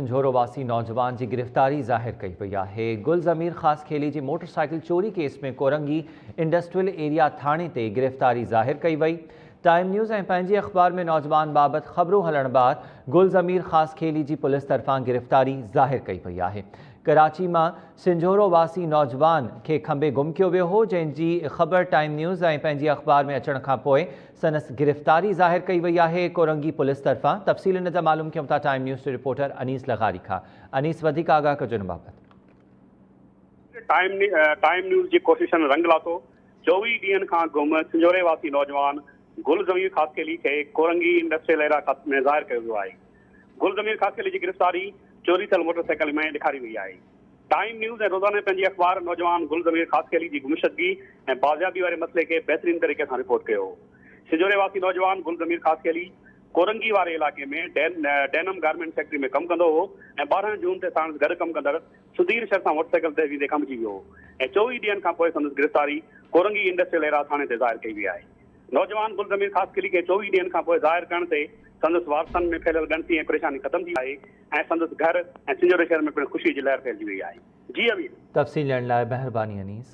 झोरो वासी नौजवान की गिरफ्तारी ज़ाहिर कई वई है। गुल ज़मीर ख़ास खेली की मोटरसाइकिल चोरी केस में कोरंगी इंडस्ट्रियल एरिया थाने ते गिरफ्तारी ज़ाहिर कई वई। टाइम न्यूज़ ऐं पंहिंजे अख़बार में नौजवान बाबत ख़बरूं हलण बाद गुल ज़मीर ख़ास खेली की पुलिस तरफ़ां गिरफ्तारी ज़ाहिर कई वई है। कराची में सिंझोरो वासी नौजवान के खंबे गुम किया वियो हो, जंहिंजी ख़बर टाइम न्यूज़ ऐं पंहिंजे अख़बार में अचण खां पोइ संदस गिरफ्तारी ज़ाहिर कई वई है। कोरंगी पुलिस तरफ़ां तफ़सील इन जा मालूम कयूं था टाइम न्यूज़ के रिपोर्टर अनीस लगारी खां। अनीस वधीक आगाह कजो इन बाबत। टाइम न्यूज़ की कोशिशनि रंग लाथो। 24 ॾींहनि खां गुम सिंझोरे वासी नौजवान गुल ज़मीर ख़ास खेली के कोरंगी इंडस्ट्रियल एरिया में ज़ाहिर कयो वियो आहे। गुल ज़मीर ख़ास खेली की गिरफ्तारी चोरी थियल मोटरसाइकिल में ॾेखारी वई आहे। टाइम न्यूज़ ऐं रोज़ाना पंहिंजी अख़बार नौजवान गुल ज़मीर ख़ास खेली की गुमशदगी ऐं बाज़ियाबी वारे मसइले के बेहतरीन तरीक़े सां रिपोर्ट कयो। सिंझोरे वासी नौजवान गुल ज़मीर ख़ास खेली कोरंगी वारे इलाके में डेनम गारमेंट फैक्ट्री में कमु कंदो हो ऐं 12 जून ते साण गॾु कमु कंदड़ सुधीर शर सां मोटरसाइकिल ते वेंदे कमु अची वियो हो ऐं 24 ॾींहनि खां पोइ संदसि गिरफ़्तारी कोरंगी इंडस्ट्रियल एरिया थाणे ते ज़ाहिर कई वई आहे। नौजवान गुल ज़मीर ख़ास खेली के 24 ॾींहनि खां पोइ ज़ाहिर करण ते संदसि वारसनि में फैलियल ॻणती ऐं परेशानी ख़तम थी आहे ऐं संदसि घर ऐं सिंझोरे शहर में पिणु ख़ुशी जी लहर फैलिजी वई आहे। जी अमीर, तफ़सील ॾियण लाइ महिरबानी अनीस।